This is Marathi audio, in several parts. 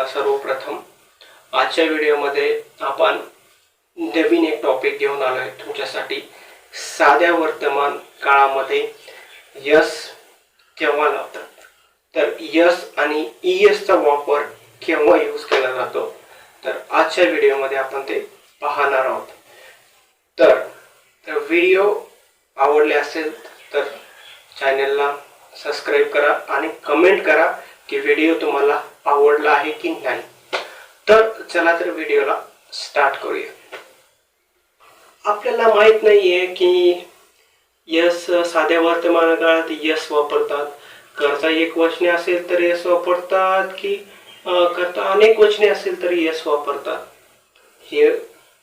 सर्वांना सर्वप्रथम आजच्या व्हिडिओमध्ये आपण नवीन एक टॉपिक घेऊन आलोय तुमच्यासाठी। साध्या वर्तमान काळामध्ये यस केव्हा लावतात, तर यस आणि ईएस चा वापर केव्हा यूज केला जातो, तर आजच्या व्हिडिओमध्ये आपण ते पाहणार आहोत। तर व्हिडिओ आवडले असेल तर चॅनलला सबस्क्राइब करा आणि कमेंट करा की व्हिडिओ तुम्हाला आवडला आहे की नाही। तर चला तर व्हिडिओला स्टार्ट करूया। आपल्याला माहित नाहीये की यस साध्या वर्तमान काळात यस वापरतात, कर्ता एक वचने असेल तर यस वापरतात की कर्ता अनेक वचने असेल तर यस वापरतात, हे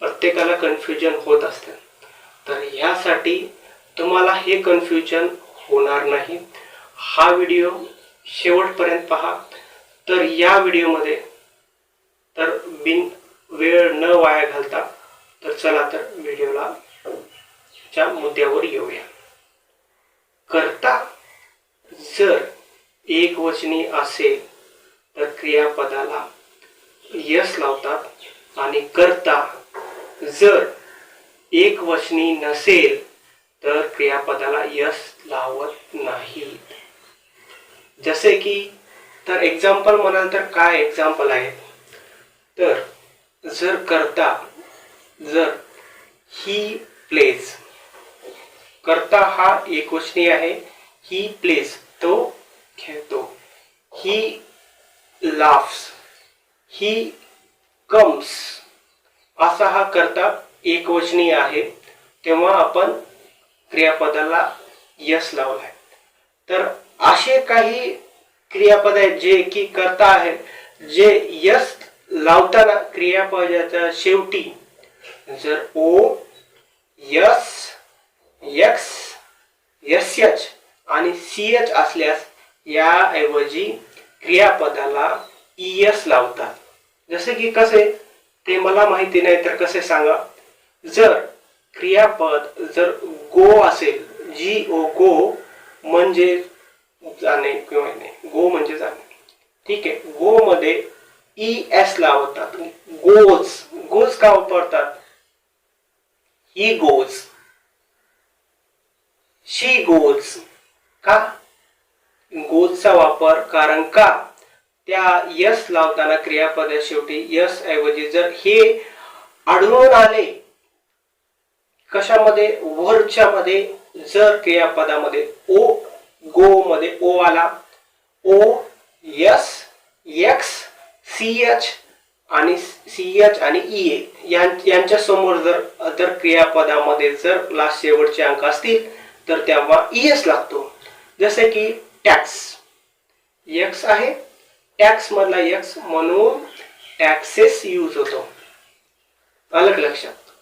प्रत्येकाला कन्फ्युजन होत असते। तर यासाठी तुम्हाला हे कन्फ्युजन होणार नाही, हा व्हिडिओ शेवटपर्यंत पहा। तर या व्हिडिओमध्ये तर बिन वेळ न वाया घालता तर चला तर व्हिडिओला च्या मुद्द्यावर येऊया। कर्ता जर एक वचनी असेल तर क्रियापदाला यस लावतात आणि कर्ता जर एक वचनी नसेल तर क्रियापदाला यस लावत नाही। जसे की तर एग्जाम्पल म्हणाल तर काय एग्जाम्पल आहे, तर जर कर्ता जर ही प्लेज, कर्ता हा एकवचनी आहे, ही प्लेज तो खेळतो, ही लाफ्स, ही कम्स असा हा कर्ता एकवचनी आहे, तेव्हा आपण क्रियापदाला यस लावलाय। तर असे काही क्रियापद आहेत जे की कर्ता आहे, जे यस लावताना क्रियापदाच्या शेवटी जर ओ, यस, एक्स, एस एच आणि सी एच असल्यास या ऐवजी क्रियापदाला ईएस लावतात। जसे की कसे ते मला माहिती नाही तर कसे सांगा। जर क्रियापद जर गो असेल, जी ओ गो म्हणजे जाणे किंवा नाही, गो म्हणजे जाणे, ठीक आहे, गो मध्ये ईएस लावतात। गोज, गोज का वापरतात, ही गोज, शी गोज, का गोजचा वापर, कारण का त्या यस लावताना क्रियापदा शेवटी यस ऐवजी जर हे आढळून आले कशामध्ये, वरच्या मध्ये, जर क्रियापदामध्ये ओ, गो मध्ये ओ आला, ओ, यस, एक्स, सी एच आणि सी एच आणि ई यांच्या समोर जर क्रियापदामध्ये जर लास्ट शेवटचे अंक असतील तर तेव्हा ईएस लागतो। जसे की टॅक्स, एक्स आहे, टॅक्स मधला एक्स म्हणून टॅक्सेस यूज होतो, अलग लक्षात।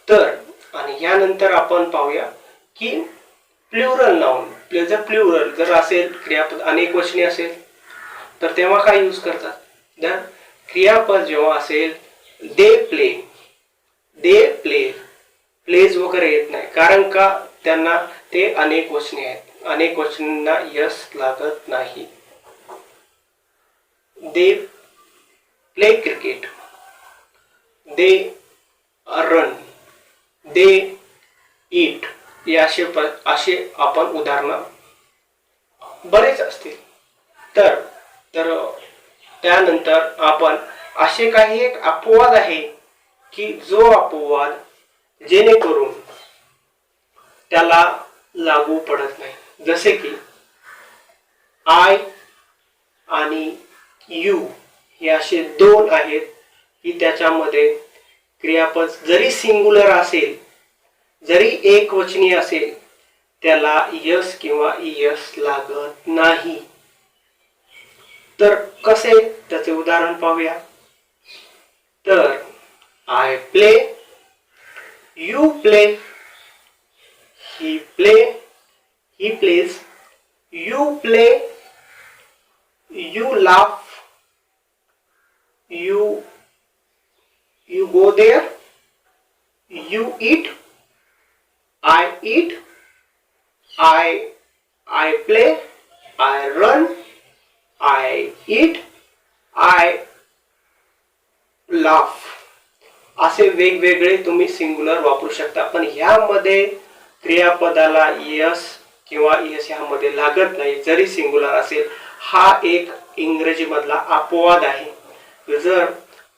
तर आणि यानंतर आपण पाहूया की प्लुरल नाउन, जर प्लुरल जर असेल, क्रियापद अनेक वचनी असेल तर तेव्हा काय यूज करतात, तर क्रियापद जेव्हा असेल they play, they play, plays वगैरे येत नाही, कारण का त्यांना ते अनेक वचने आहेत, अनेक वचनांना यस लागत नाही। They play cricket, they run, they eat, असे आपण उदाहरण बरेच असतील। तर त्यानंतर आपण असे काही एक अपवाद आहे की जो अपवाद जेणेकरून त्याला लागू पडत नाही। जसे की आय आणि यू हे असे दोन आहेत की त्याच्यामध्ये क्रियापद जरी सिंगुलर असेल, जरी एक वचनी असेल, त्याला यस किंवा ईएस लागत नाही। तर कसे, त्याचे उदाहरण पाहूया। तर I play, you play, he play, he plays, you play, you laugh, you go there, you eat, I eat, I play, I run, I eat, I laugh असे वेगवेगळे तुम्ही सिंग्युलर वापरू शकता, पण ह्यामध्ये क्रियापदाला यस किंवा यस ह्यामध्ये लागत नाही जरी सिंग्युलर असेल. हा एक इंग्रजी मधला अपवाद आहे. जर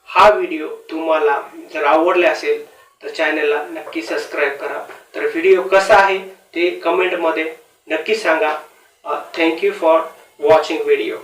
हा व्हिडिओ तुम्हाला जर आवडला असेल तर चॅनलला नक्की सबस्क्राईब करा. तर व्हिडिओ कसा आहे ते कमेंट मध्ये नक्की सांगा. Thank you for watching video.